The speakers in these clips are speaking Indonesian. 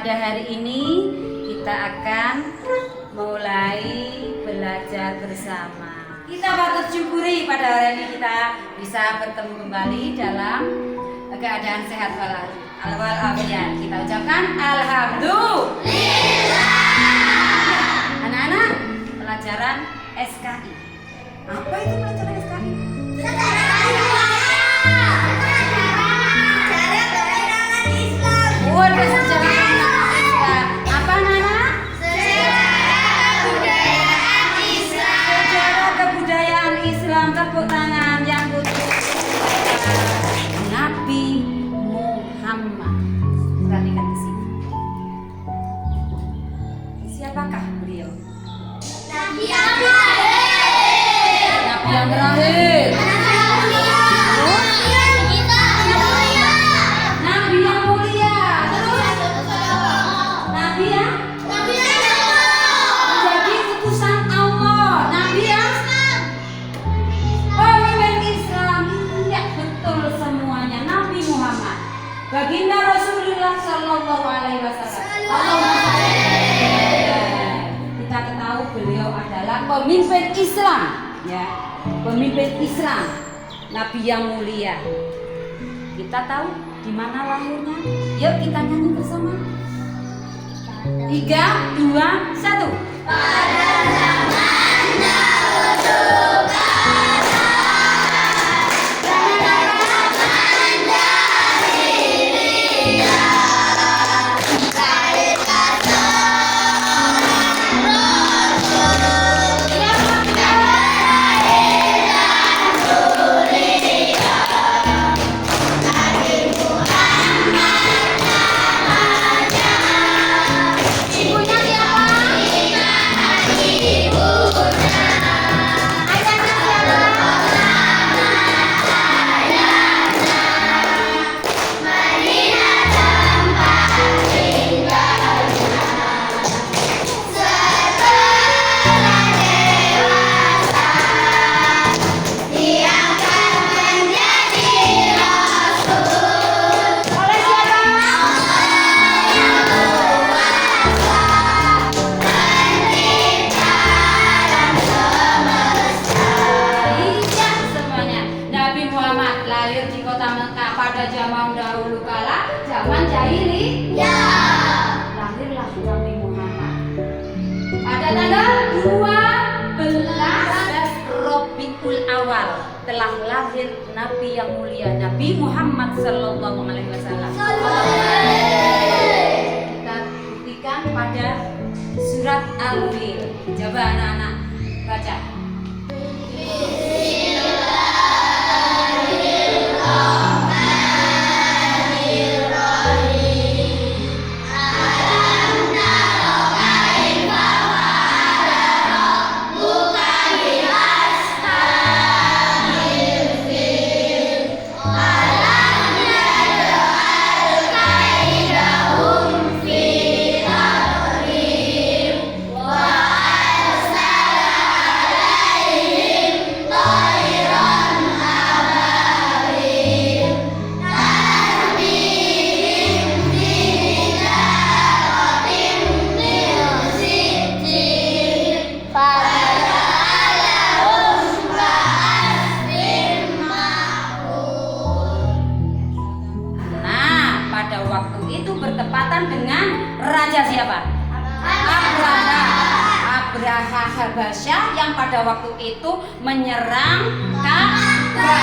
Pada hari ini kita akan mulai belajar bersama. Kita patut syukuri pada hari ini kita bisa bertemu kembali dalam keadaan sehat walafiat. Kita ucapkan alhamdulillah. Anak-anak, pelajaran SKI. Apa itu pelajaran SKI? Waduh, sejarah Islam. Apa Nana? Sejarah kebudayaan Islam. Sejarah kebudayaan Islam. Tepuk tangan yang butuh. Nabi Muhammad. Perhatikan di sini. Siapakah beliau? Nabi yang terakhir. Nabi yang terakhir. Nabi yang mulia. Terus Nabi yang menjadi utusan Allah. Nabi yang pemimpin Islam. Ya betul semuanya. Nabi Muhammad, baginda Rasulullah Sallallahu Alaihi Wasallam. Kita ketahui beliau adalah pemimpin Islam, ya, pemimpin Islam, Nabi yang mulia. Kita tahu di mana lahirnya? Yuk kita nyanyi bersama. 3, 2, 1. Pada zaman dahulu kala, zaman jahiliyah, lahirlah seorang Rasul yang berairan mulia. Nabi Muhammad namanya. Ibunya siapa? Ibunya. Ayahnya siapa? Madinah tempat tinggalnya. Setelah dewasa, diangkat menjadi Rasul oleh siapa? Allah yang kuasa, pencipta alam semesta. Iya semuanya. Nabi Muhammad lahir di kota Mekah pada zaman dahulu kala, zaman jahiliyah. Lahirlah Nabi Muhammad pada tanggal 12 Rabiul Awal. Telah lahir Nabi yang mulia, Nabi Muhammad Sallallahu Alaihi Wasallam. Kita buktikan pada surat Al-Fil. Coba anak-anak baca. Nah, pada waktu itu bertepatan dengan raja siapa? Abraha Habasyah yang pada waktu itu menyerang Ka'bah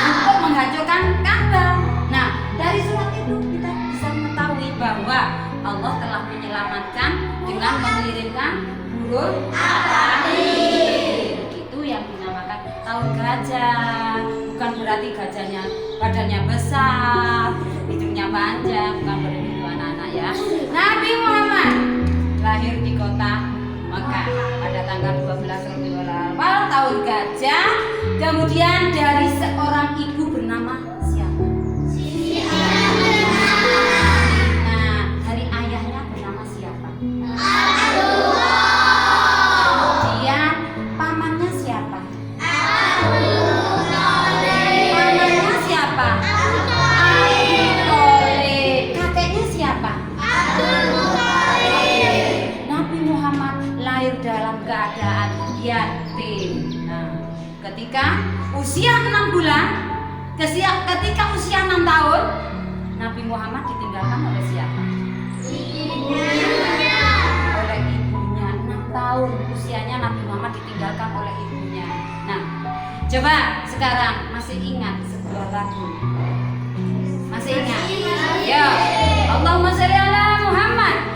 untuk menghancurkan Ka'bah. Nah, dari surat itu kita bisa mengetahui bahwa Allah telah menyelamatkan dengan mengirimkan burung apail. Itu yang dinamakan tahun gajah. Bukan berarti gajahnya badannya besar, hidungnya panjang, bukan berarti itu anak-anak ya. Nabi Muhammad lahir di kota Mekah pada tanggal 12 Rabiul Awal tahun gajah. Kemudian dari seorang ibu bernama siapa? Nah, dari ayahnya bernama siapa? Kemudian pamannya siapa? Pamannya siapa? Kakeknya siapa? ketika usia 6 bulan, ketika usia 6 tahun, Nabi Muhammad ditinggalkan oleh siapa? Oleh ibunya. 6 tahun usianya Nabi Muhammad ditinggalkan oleh ibunya. Nah, coba sekarang masih ingat sebuah lagu? Masih ingat? Ya. Allahumma sholli ala Muhammad.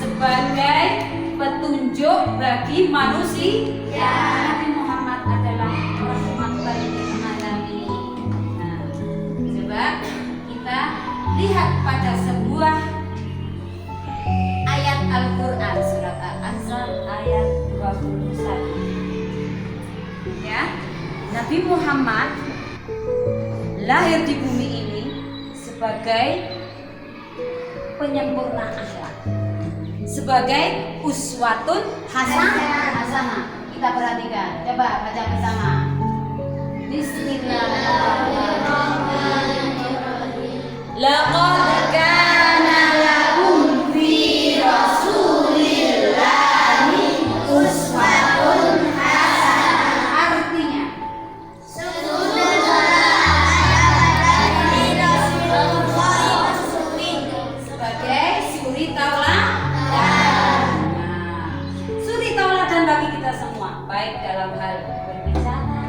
Sebagai petunjuk bagi manusia, Nabi Muhammad adalah rahmatan lil alamin. Nah, coba kita lihat pada sebuah ayat Al-Quran, surat Al-Ahzab ayat 21. Ya, Nabi Muhammad lahir di bumi ini sebagai penyempurna akhlak, sebagai uswatun hasanah. Kita perhatikan, coba baca bersama. Bismillahirrahmanirrahim. Laqad kana lakum fi rasulillahi uswatun hasanah. Artinya sebagai suri tauladan. Suri tauladan bagi kita semua, baik dalam hal berbicara,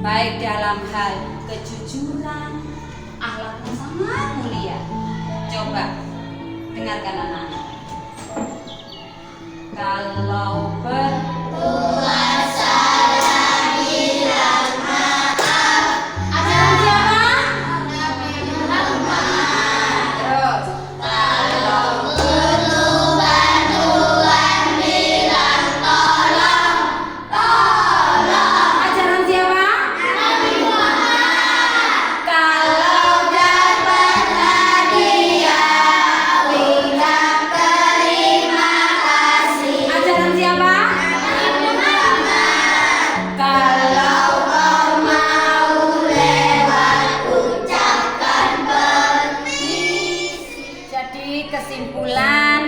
baik dalam hal kejujuran, akhlaknya sangat mulia. Coba dengarkan anak-anak. Kalau berpuasa bilang maaf. Ajaran siapa? Nabi Muhammad. Terus kalau perlu bantuan bilang tolong. Ajaran siapa? Nabi Muhammad. Kalau dapat hadiah bilang terima kasih. Ajaran siapa? Nabi Muhammad. Kalau kau mau lewat ucapkan permisi. Jadi kesimpulan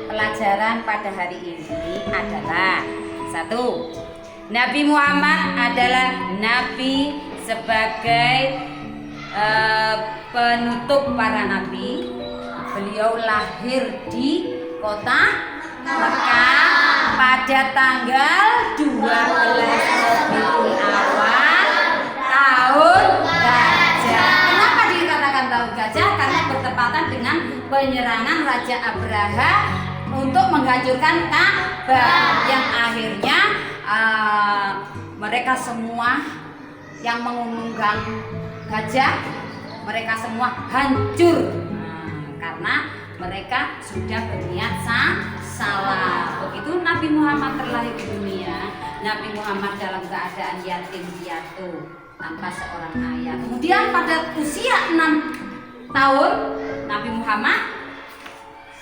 pelajaran pada hari ini adalah: 1. Nabi Muhammad adalah nabi sebagai penutup para nabi. Beliau lahir di kota Mekah pada tanggal 12 Rabiul Awal tahun gajah. Kenapa dikatakan tahun gajah? Karena bertepatan dengan penyerangan Raja Abraha untuk menghancurkan Ka'bah, yang akhirnya mereka semua yang mengunggang gajah, mereka semua hancur karena mereka sudah berniat salah. Begitu Nabi Muhammad terlahir di dunia, Nabi Muhammad dalam keadaan yatim piatu tanpa seorang ayah. Kemudian pada usia 6 tahun Nabi Muhammad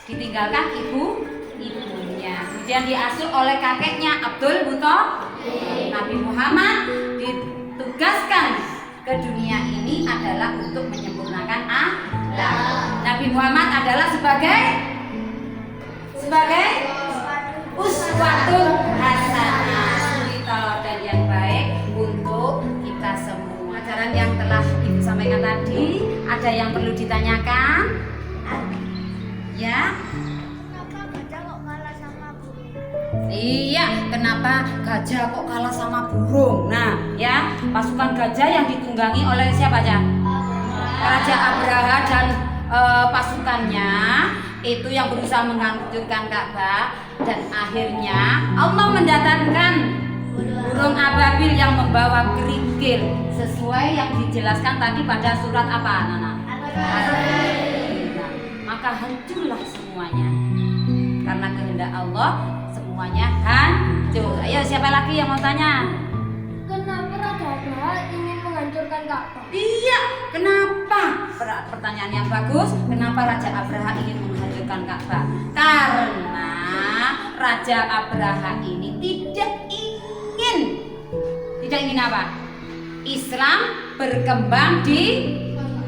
ditinggalkan ibunya. Kemudian diasuh oleh kakeknya Abdul Muthalib. Nabi Muhammad ditugaskan ke dunia ini adalah untuk menyempurnakan akhlak. Nabi Muhammad adalah sebagai uswatun hasanah, suri teladan yang baik untuk kita semua. Ajaran yang telah Ibu sampaikan tadi, ada yang perlu ditanyakan? Ya? Kenapa gajah kok kalah sama burung? Iya, kenapa gajah kok kalah sama burung? Nah, ya, pasukan gajah yang ditunggangi oleh siapa aja? Raja Abraha dan pasukannya itu yang berusaha menghancurkan Ka'bah, dan akhirnya Allah mendatangkan burung ababil yang membawa kerikil sesuai yang dijelaskan tadi pada surat apa, Nana? Maka hancurlah semuanya karena kehendak Allah, semuanya hancur. Ayo, siapa lagi yang mau tanya? Kenapa Raja Abraha ingin menghancurkan Ka'bah? Iya, kenapa? Pertanyaan yang bagus. Kenapa Raja Abraha ingin menghancurkan Ka'bah? Karena Raja Abraha ini tidak ingin apa? Islam berkembang di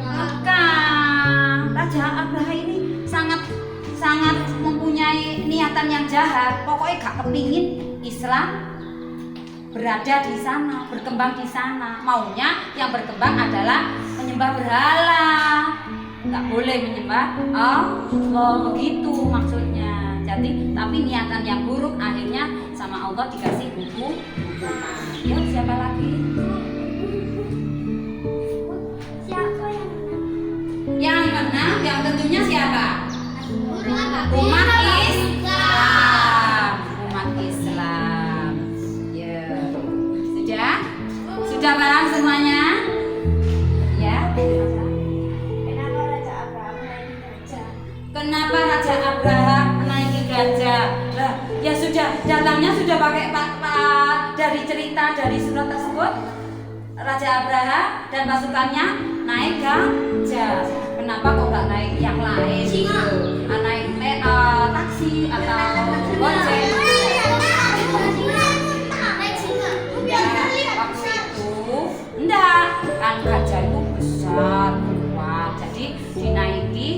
Mekah. Raja Abraha ini sangat mempunyai niatan yang jahat. Pokoknya gak kepingin Islam berada di sana, berkembang di sana. Maunya yang berkembang adalah menyembah berhala. Nggak boleh menyembah Allah, begitu maksudnya. Jadi, tapi niatan yang buruk akhirnya sama Allah dikasih hukuman. Yuk, siapa lagi? Siapa yang menang? Yang menang, yang tentunya siapa? Umat Islam. Ya. Sudah paham semuanya? Ya. Kenapa Raja Abraha menaiki gajah? Lah, ya sudah, datangnya sudah pakai dari cerita dari surat tersebut. Raja Abraha dan pasukannya naik gajah. Kenapa kok nggak naik yang lain? Naik taksi atau gojek? Waktu itu enggak, kan gajah itu besar, kuat, jadi dinaiki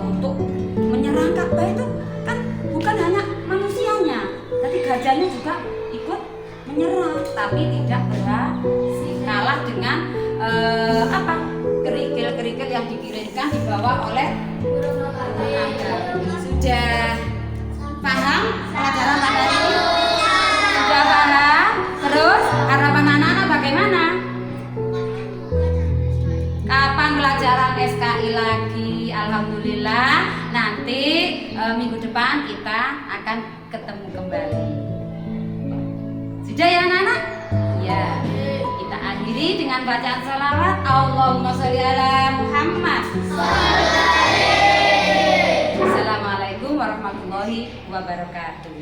untuk menyerang Ka'bah itu kan bukan hanya manusianya, tapi gajahnya juga ikut menyerang, tapi tidak berhasil, kalah dengan kerikil-kerikil yang dikirimkan dibawa oleh burung ababil. Sudah paham pelajaran tadi? Sudah paham? Terus harapan anak-anak bagaimana? Kapan pelajaran SKI lagi? Alhamdulillah, nanti minggu depan kita akan ketemu kembali. Sudah ya anak-anak? Ya. Kita akhiri dengan bacaan salawat. Allahumma sholli ala Muhammad. Assalamualaikum warahmatullahi wabarakatuh.